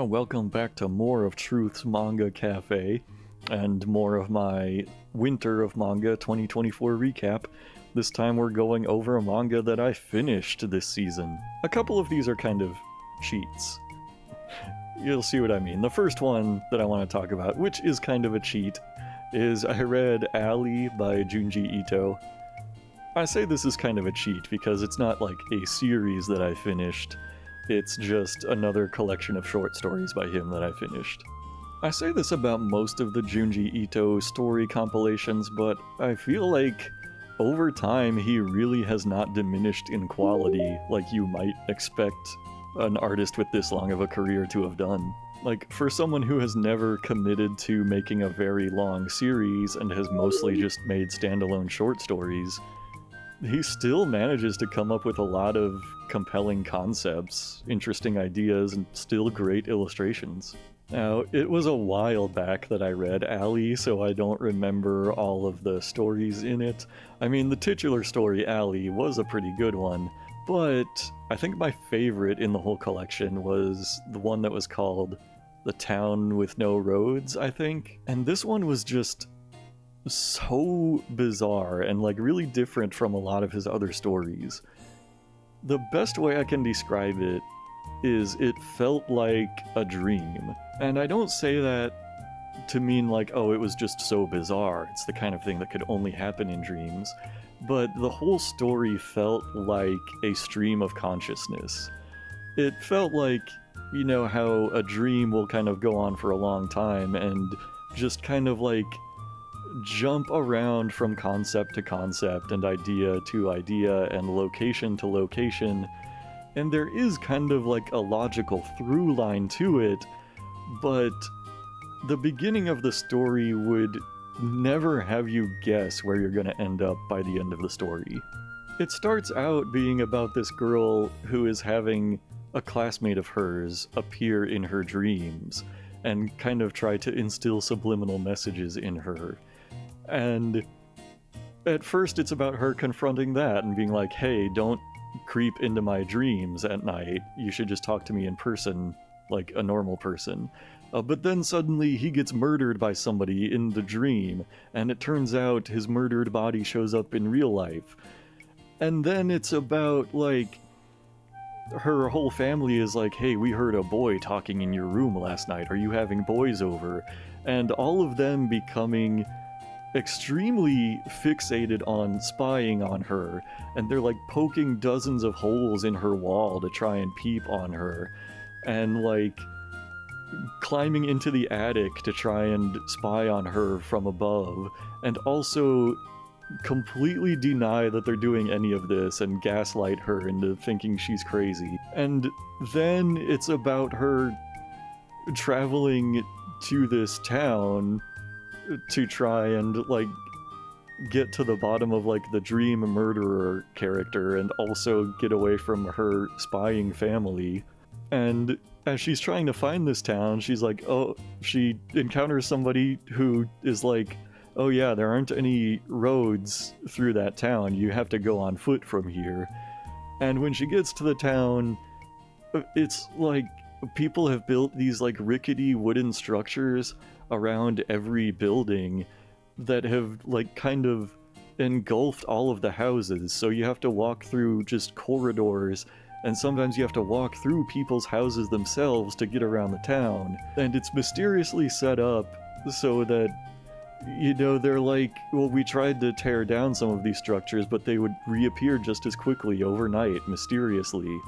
Welcome back to more of Truth's Manga Cafe, and more of my Winter of Manga 2024 recap. This time we're going over a manga that I finished this season. A couple of these are kind of cheats. You'll see what I mean. The first one that I want to talk about, which is kind of a cheat, is I read Alley by Junji Ito. I say this is kind of a cheat because it's not like a series that I finished. It's just another collection of short stories by him that I finished. I say this about most of the Junji Ito story compilations, but I feel like over time he really has not diminished in quality like you might expect an artist with this long of a career to have done. Like, for someone who has never committed to making a very long series and has mostly just made standalone short stories, he still manages to come up with a lot of compelling concepts, interesting ideas, and still great illustrations. Now, it was a while back that I read Alley, so I don't remember all of the stories in it. I mean, the titular story, Alley, was a pretty good one, but I think my favorite in the whole collection was the one that was called The Town with No Roads, I think. And this one was just so bizarre and like really different from a lot of his other stories. The best way I can describe it is it felt like a dream. And I don't say that to mean like, oh, it was just so bizarre. It's the kind of thing that could only happen in dreams. But the whole story felt like a stream of consciousness. It felt like, you know, how a dream will kind of go on for a long time and just kind of like jump around from concept to concept and idea to idea and location to location, and there is kind of like a logical through line to it, but the beginning of the story would never have you guess where you're going to end up by the end of the story. It starts out being about this girl who is having a classmate of hers appear in her dreams and kind of try to instill subliminal messages in her. And at first it's about her confronting that and being like, hey, don't creep into my dreams at night. You should just talk to me in person, like a normal person. But then suddenly he gets murdered by somebody in the dream, and it turns out his murdered body shows up in real life. And then it's about, like, her whole family is like, hey, we heard a boy talking in your room last night. Are you having boys over? And all of them becoming extremely fixated on spying on her, and they're like poking dozens of holes in her wall to try and peep on her, and like climbing into the attic to try and spy on her from above, and also completely deny that they're doing any of this and gaslight her into thinking she's crazy. And then it's about her traveling to this town to try and like get to the bottom of like the dream murderer character and also get away from her spying family. And as she's trying to find this town, she's like, oh, she encounters somebody who is like, oh yeah, there aren't any roads through that town, you have to go on foot from here. And when she gets to the town, it's like people have built these like rickety wooden structures around every building that have like kind of engulfed all of the houses, so you have to walk through just corridors, and sometimes you have to walk through people's houses themselves to get around the town. And it's mysteriously set up so that, you know, they're like, well, we tried to tear down some of these structures, but they would reappear just as quickly overnight, mysteriously.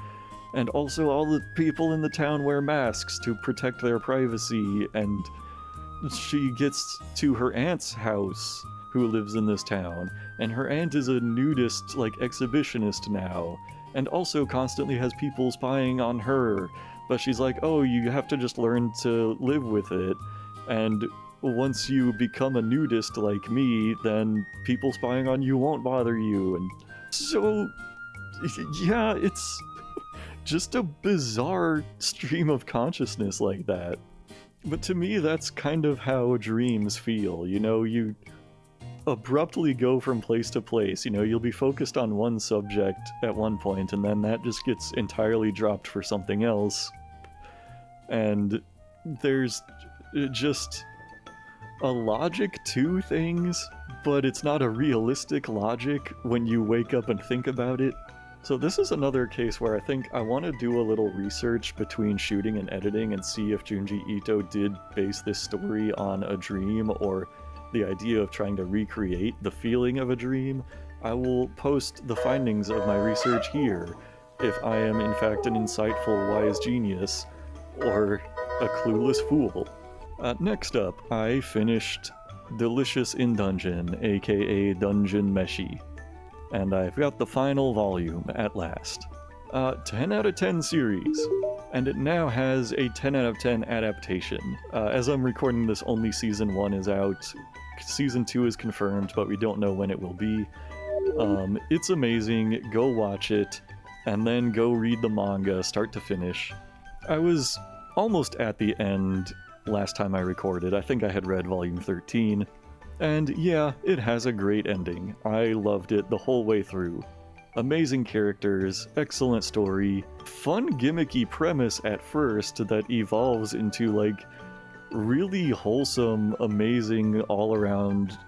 And also all the people in the town wear masks to protect their privacy, and she gets to her aunt's house, who lives in this town, and her aunt is a nudist, like, exhibitionist now, and also constantly has people spying on her, but she's like, oh, you have to just learn to live with it, and once you become a nudist like me, then people spying on you won't bother you. And so, yeah, it's just a bizarre stream of consciousness like that. But to me, that's kind of how dreams feel, you know, you abruptly go from place to place, you know, you'll be focused on one subject at one point, and then that just gets entirely dropped for something else. and there's just a logic to things, but it's not a realistic logic when you wake up and think about it. So this is another case where I think I want to do a little research between shooting and editing and see if Junji Ito did base this story on a dream or the idea of trying to recreate the feeling of a dream. I will post the findings of my research here if I am in fact an insightful wise genius or a clueless fool. Next up, I finished Delicious in Dungeon, aka Dungeon Meshi, and I've got the final volume at last. 10 out of 10 series, and it now has a 10 out of 10 adaptation. As I'm recording this, only Season 1 is out. Season 2 is confirmed, but we don't know when it will be. It's amazing, go watch it, and then go read the manga start to finish. I was almost at the end last time I recorded. I think I had read volume 13, and yeah, it has a great ending. I loved it the whole way through. Amazing characters, excellent story, fun gimmicky premise at first that evolves into like really wholesome, amazing all-around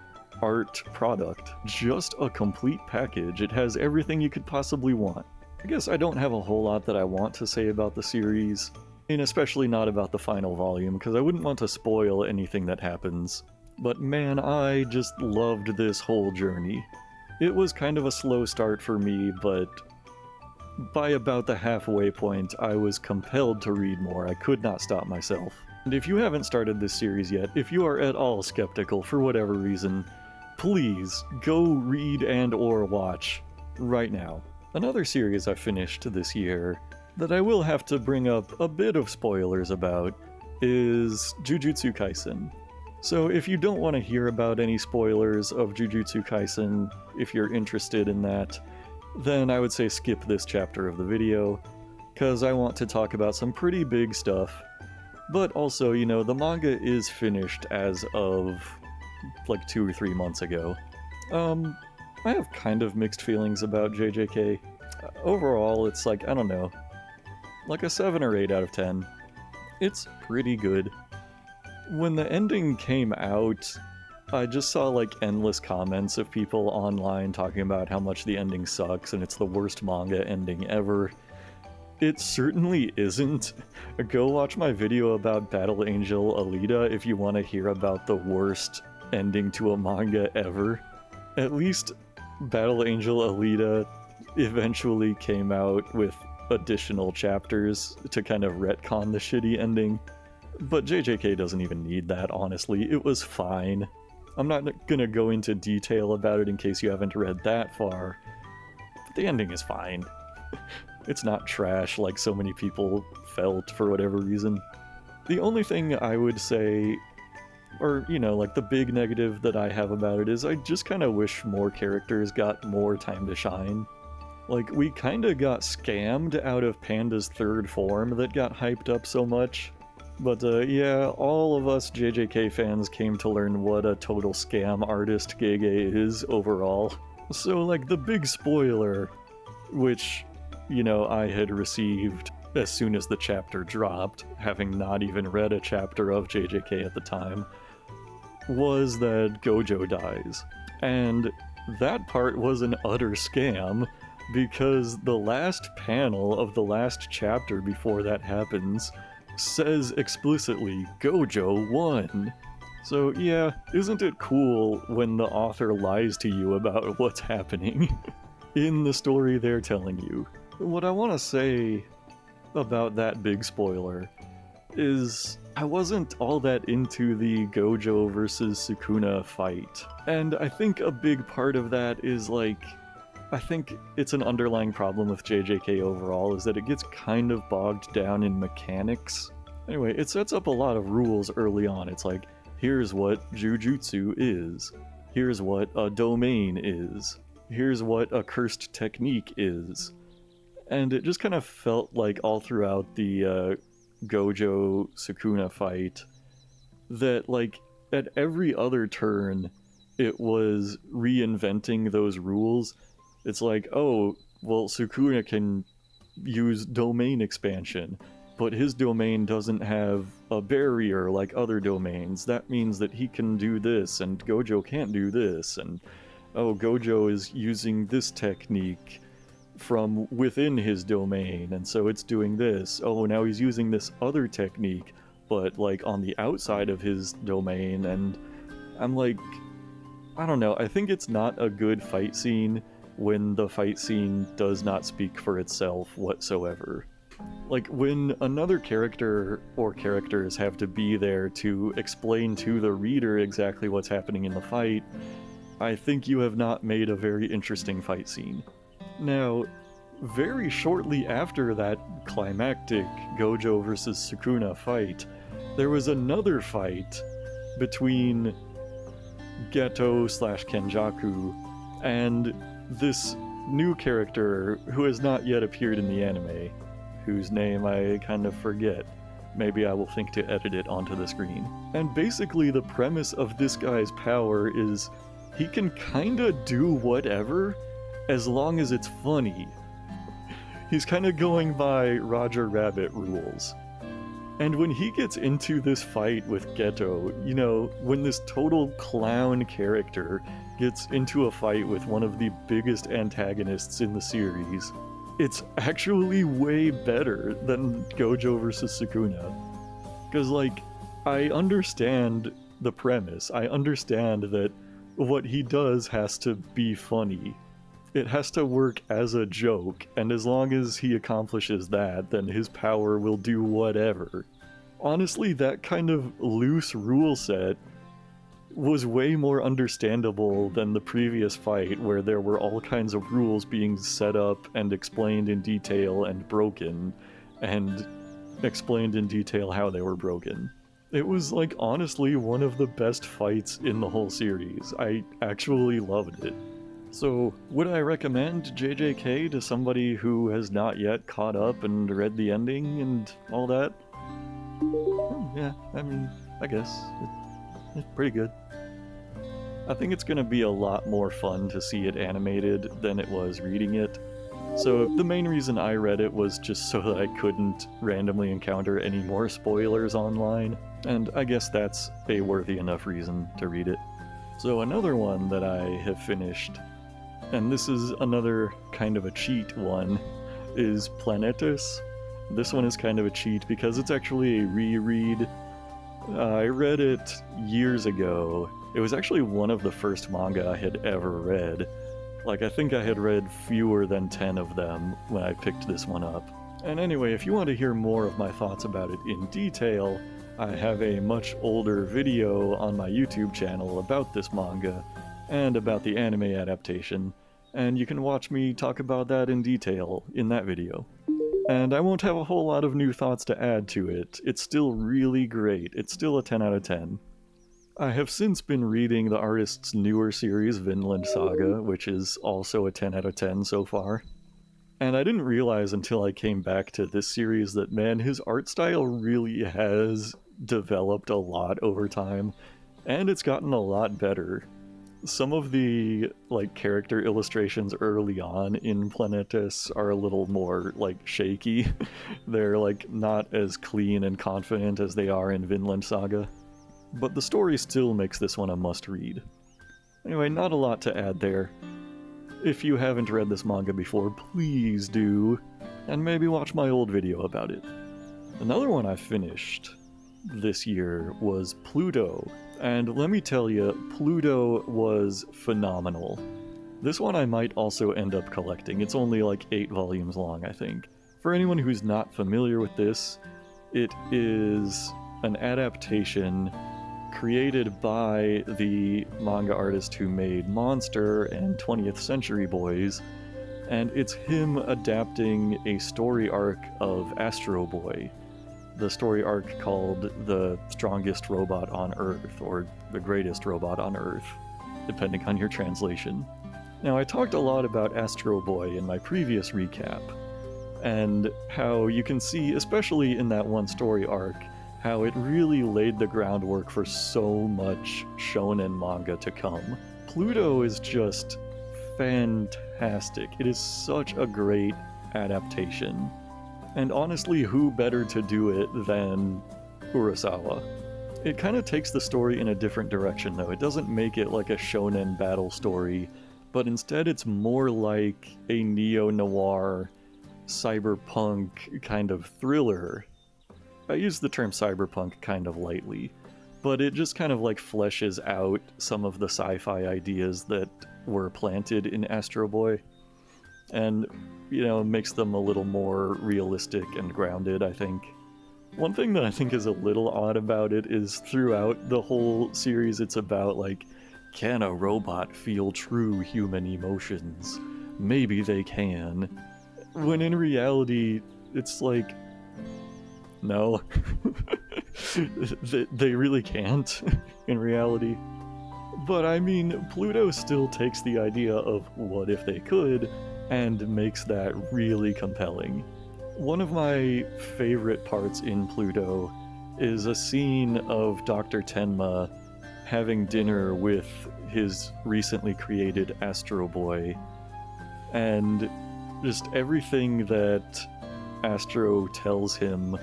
art product. Just a complete package. It has everything you could possibly want. I guess I don't have a whole lot that I want to say about the series, and especially not about the final volume, because I wouldn't want to spoil anything that happens. But man, I just loved this whole journey. It was kind of a slow start for me, but by about the halfway point, I was compelled to read more. I could not stop myself. And if you haven't started this series yet, if you are at all skeptical for whatever reason, please go read and or watch right now. Another series I finished this year that I will have to bring up a bit of spoilers about is Jujutsu Kaisen. So if you don't want to hear about any spoilers of Jujutsu Kaisen, if you're interested in that, then I would say skip this chapter of the video, because I want to talk about some pretty big stuff. But also, you know, the manga is finished as of like 2 or 3 months ago. I have kind of mixed feelings about JJK. Overall, it's like, I don't know, like a 7 or 8 out of 10. It's pretty good. When the ending came out, I just saw like endless comments of people online talking about how much the ending sucks and it's the worst manga ending ever. It certainly isn't. Go watch my video about Battle Angel Alita if you want to hear about the worst ending to a manga ever. At least Battle Angel Alita eventually came out with additional chapters to kind of retcon the shitty ending. But JJK doesn't even need that, honestly. It was fine. I'm not gonna go into detail about it in case you haven't read that far, but the ending is fine. It's not trash like so many people felt for whatever reason. The only thing I would say, or, you know, like the big negative that I have about it is I just kind of wish more characters got more time to shine. Like, we kind of got scammed out of Panda's third form that got hyped up so much. But yeah, all of us JJK fans came to learn what a total scam artist Gege is overall. So like the big spoiler, which, you know, I had received as soon as the chapter dropped, having not even read a chapter of JJK at the time, was that Gojo dies. And that part was an utter scam, because the last panel of the last chapter before that happens says explicitly, Gojo won. So yeah, isn't it cool when the author lies to you about what's happening in the story they're telling you? What I want to say about that big spoiler is I wasn't all that into the Gojo versus Sukuna fight. And I think a big part of that is like, I think it's an underlying problem with JJK overall, is that it gets kind of bogged down in mechanics. Anyway, it sets up a lot of rules early on. It's like, here's what Jujutsu is. Here's what a domain is. Here's what a cursed technique is. And it just kind of felt like all throughout the Gojo Sukuna fight that, like, at every other turn, it was reinventing those rules. It's like, oh, well, Sukuna can use domain expansion. but his domain doesn't have a barrier like other domains. That means that he can do this, and Gojo can't do this, and oh, Gojo is using this technique from within his domain, and so it's doing this. Oh, now he's using this other technique, but like on the outside of his domain, and I'm like, I don't know, I think it's not a good fight scene when the fight scene does not speak for itself whatsoever. Like, when another character or characters have to be there to explain to the reader exactly what's happening in the fight, I think you have not made a very interesting fight scene. Now, very shortly after that climactic Gojo versus Sukuna fight, there was another fight between Geto/Kenjaku and this new character who has not yet appeared in the anime, whose name I kind of forget. Maybe I will think to edit it onto the screen. And basically the premise of this guy's power is he can kinda do whatever as long as it's funny. He's kinda going by Roger Rabbit rules. And when he gets into this fight with Geto, you know, when this total clown character gets into a fight with one of the biggest antagonists in the series, it's actually way better than Gojo versus Sukuna. Because, like, I understand the premise. I understand that what he does has to be funny. It has to work as a joke, and as long as he accomplishes that, then his power will do whatever. Honestly, that kind of loose rule set was way more understandable than the previous fight, where there were all kinds of rules being set up and explained in detail and broken, and explained in detail how they were broken. It was, like, honestly one of the best fights in the whole series. I actually loved it. So, would I recommend JJK to somebody who has not yet caught up and read the ending and all that? Yeah, I mean, I guess. It's pretty good. I think it's going to be a lot more fun to see it animated than it was reading it. So the main reason I read it was just so that I couldn't randomly encounter any more spoilers online, and I guess that's a worthy enough reason to read it. So another one that I have finished, and this is another kind of a cheat one, is Planetus. This one is kind of a cheat because it's actually a reread. I read it years ago. It was actually one of the first manga I had ever read. Like, I think I had read fewer than 10 of them when I picked this one up. And anyway, if you want to hear more of my thoughts about it in detail, I have a much older video on my YouTube channel about this manga, and about the anime adaptation, and you can watch me talk about that in detail in that video. And I won't have a whole lot of new thoughts to add to it. It's still really great. It's still a 10 out of 10. I have since been reading the artist's newer series, Vinland Saga, which is also a 10 out of 10 so far. And I didn't realize until I came back to this series that, man, his art style really has developed a lot over time, and it's gotten a lot better. Some of the, like, character illustrations early on in Planetus are a little more, like, shaky. They're, like, not as clean and confident as they are in Vinland Saga. But the story still makes this one a must-read. Anyway, not a lot to add there. If you haven't read this manga before, please do, and maybe watch my old video about it. Another one I finished this year was Pluto, and let me tell you, Pluto was phenomenal. This one I might also end up collecting. It's only like 8 volumes long, I think. For anyone who's not familiar with this, it is an adaptation created by the manga artist who made Monster and 20th Century Boys, and it's him adapting a story arc of Astro Boy, the story arc called The Strongest Robot on Earth, or The Greatest Robot on Earth, depending on your translation. Now, I talked a lot about Astro Boy in my previous recap, and how you can see, especially in that one story arc, how it really laid the groundwork for so much shonen manga to come. Pluto is just fantastic. It is such a great adaptation. And honestly, who better to do it than Urasawa? It kind of takes the story in a different direction, though. It doesn't make it like a shonen battle story, but instead it's more like a neo-noir, cyberpunk kind of thriller. I use the term cyberpunk kind of lightly, but it just kind of like fleshes out some of the sci-fi ideas that were planted in Astro Boy, and, you know, makes them a little more realistic and grounded, I think. One thing that I think is a little odd about it is throughout the whole series it's about, like, can a robot feel true human emotions? Maybe they can. When in reality, it's like, no. They really can't, in reality. But I mean, Pluto still takes the idea of what if they could, and makes that really compelling. One of my favorite parts in Pluto is a scene of Dr. Tenma having dinner with his recently created Astro Boy, and just everything that Astro tells him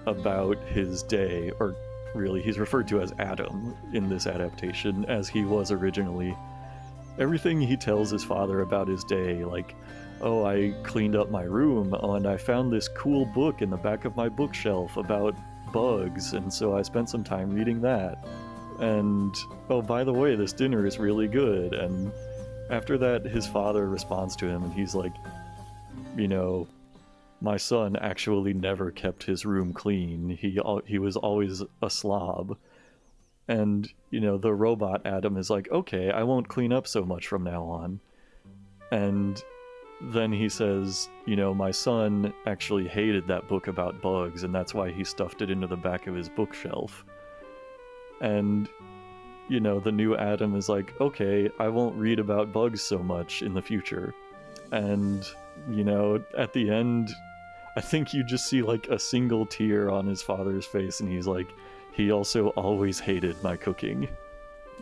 about his day, or really he's referred to as Adam in this adaptation, as he was originally. Everything he tells his father about his day, like, oh, I cleaned up my room, and I found this cool book in the back of my bookshelf about bugs, and so I spent some time reading that. And, oh, by the way, this dinner is really good. And after that, his father responds to him, and he's like, you know, my son actually never kept his room clean. He was always a slob. And, you know, the robot Adam is like, okay, I won't clean up so much from now on. And then he says, you know, my son actually hated that book about bugs, and that's why he stuffed it into the back of his bookshelf. And, you know, the new Adam is like, okay, I won't read about bugs so much in the future. And, you know, at the end, I think you just see like a single tear on his father's face, and he's like, he also always hated my cooking.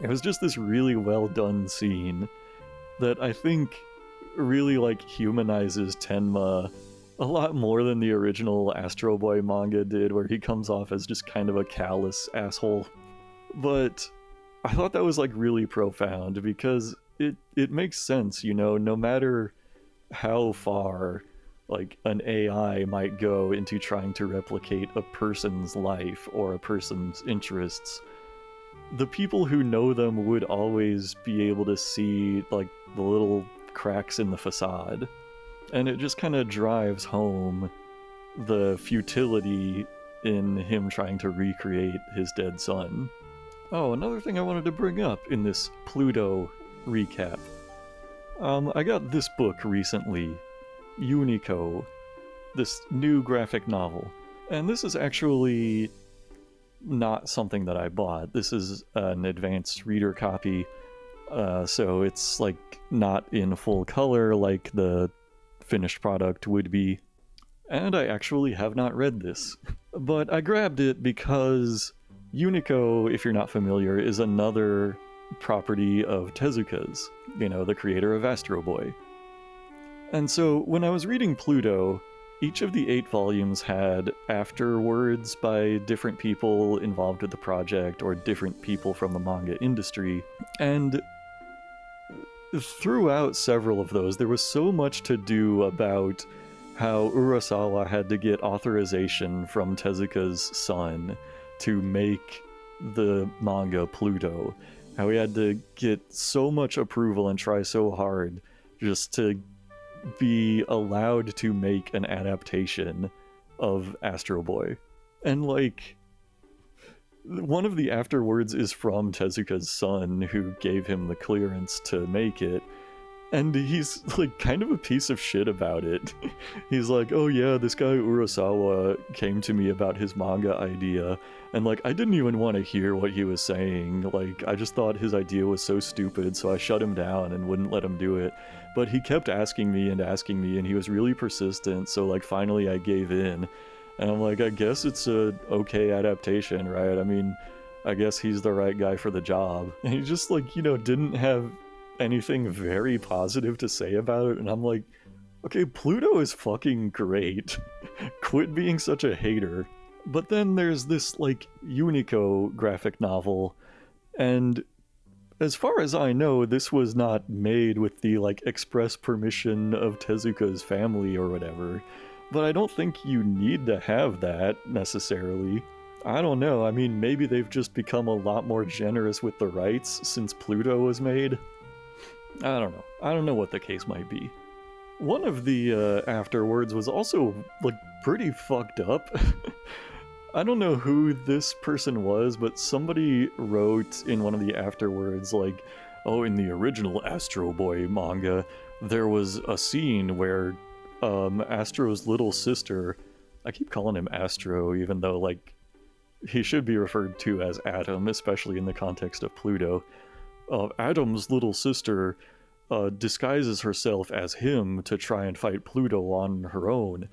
It was just this really well done scene that I think really like humanizes Tenma a lot more than the original Astro Boy manga did, where he comes off as just kind of a callous asshole. But I thought that was like really profound, because it makes sense, you know, no matter how far like an AI might go into trying to replicate a person's life or a person's interests, the people who know them would always be able to see like the little cracks in the facade. And it just kind of drives home the futility in him trying to recreate his dead son. Oh, another thing I wanted to bring up in this Pluto recap. I got this book recently, Unico, this new graphic novel. And this is actually not something that I bought. This is an advanced reader copy, so it's like not in full color like the finished product would be. And I actually have not read this. But I grabbed it because Unico, if you're not familiar, is another property of Tezuka's, you know, the creator of Astro Boy. And so when I was reading Pluto, each of the 8 volumes had afterwords by different people involved with the project, or different people from the manga industry. And throughout several of those, there was so much to do about how Urasawa had to get authorization from Tezuka's son to make the manga Pluto. How he had to get so much approval and try so hard just to be allowed to make an adaptation of Astro Boy. And like, one of the afterwords is from Tezuka's son, who gave him the clearance to make it. And he's like kind of a piece of shit about it. He's like, oh yeah, this guy Urasawa came to me about his manga idea, and like I didn't even want to hear what he was saying. Like I just thought his idea was so stupid, so I shut him down and wouldn't let him do it. But he kept asking me, and he was really persistent, so like finally I gave in. And I'm like, I guess it's a okay adaptation, right? I mean, I guess he's the right guy for the job. And he just like, you know, didn't have anything very positive to say about it, and I'm like, Okay, Pluto is fucking great. Quit being such a hater. But then there's this, like, Unico graphic novel, and as far as I know, this was not made with the, like, express permission of Tezuka's family or whatever. But I don't think you need to have that, necessarily. I don't know, I mean, maybe they've just become a lot more generous with the rights since Pluto was made. I don't know. I don't know what the case might be. One of the afterwards was also, like, pretty fucked up. I don't know who this person was, but somebody wrote in one of the afterwards, like, oh, in the original Astro Boy manga, there was a scene where Astro's little sister, I keep calling him Astro, even though, like, he should be referred to as Atom, especially in the context of Pluto. Atom's little sister disguises herself as him to try and fight Pluto on her own,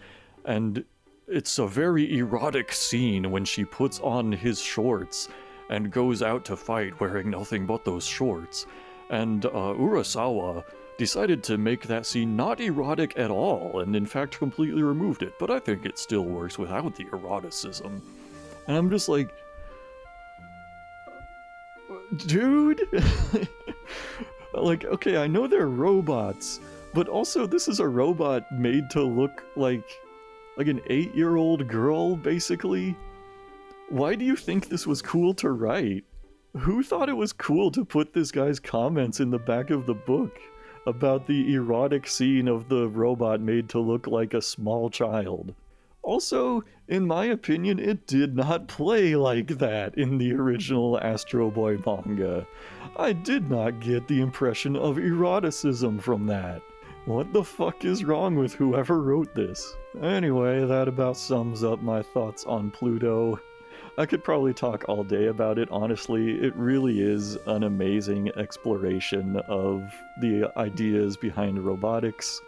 and it's a very erotic scene when she puts on his shorts and goes out to fight wearing nothing but those shorts. And Urasawa decided to make that scene not erotic at all, and in fact completely removed it, but I think it still works without the eroticism. And I'm just like, dude? Like, okay, I know they're robots, but also this is a robot made to look like an 8-year-old girl, basically? Why do you think this was cool to write? Who thought it was cool to put this guy's comments in the back of the book about the erotic scene of the robot made to look like a small child? Also, in my opinion, it did not play like that in the original Astro Boy manga. I did not get the impression of eroticism from that. What the fuck is wrong with whoever wrote this? Anyway, that about sums up my thoughts on Pluto. I could probably talk all day about it, honestly. It really is an amazing exploration of the ideas behind robotics.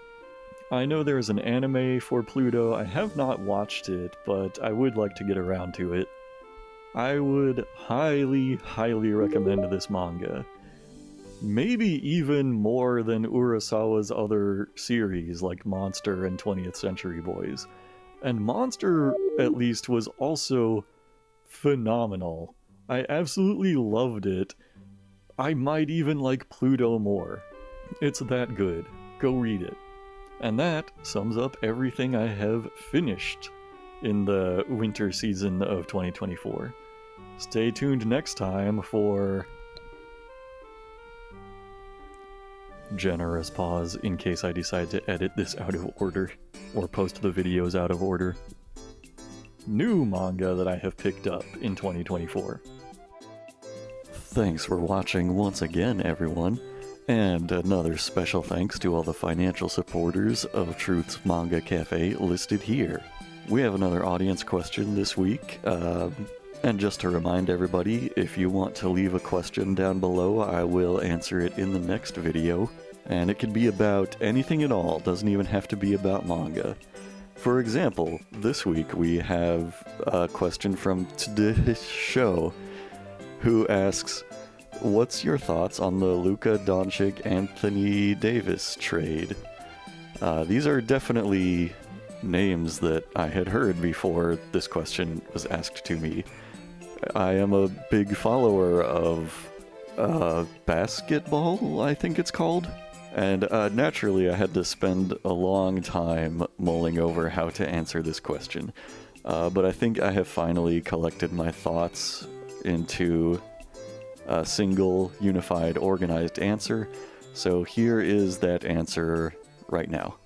I know there's an anime for Pluto. I have not watched it, but I would like to get around to it. I would highly, highly recommend this manga. Maybe even more than Urasawa's other series, like Monster and 20th Century Boys. And Monster, at least, was also phenomenal. I absolutely loved it. I might even like Pluto more. It's that good. Go read it. And that sums up everything I have finished in the winter season of 2024. Stay tuned next time for... generous pause in case I decide to edit this out of order, or post the videos out of order. New manga that I have picked up in 2024. Thanks for watching once again, everyone, and another special thanks to all the financial supporters of Truth's Manga Cafe listed here. We have another audience question this week, and just to remind everybody, if you want to leave a question down below, I will answer it in the next video. And it can be about anything at all, doesn't even have to be about manga. For example, this week we have a question from today's show, who asks, what's your thoughts on the Luka Doncic-Anthony Davis trade? These are definitely names that I had heard before this question was asked to me. I am a big follower of basketball, I think it's called. And naturally I had to spend a long time mulling over how to answer this question. But I think I have finally collected my thoughts into a single, unified, organized answer. So here is that answer right now.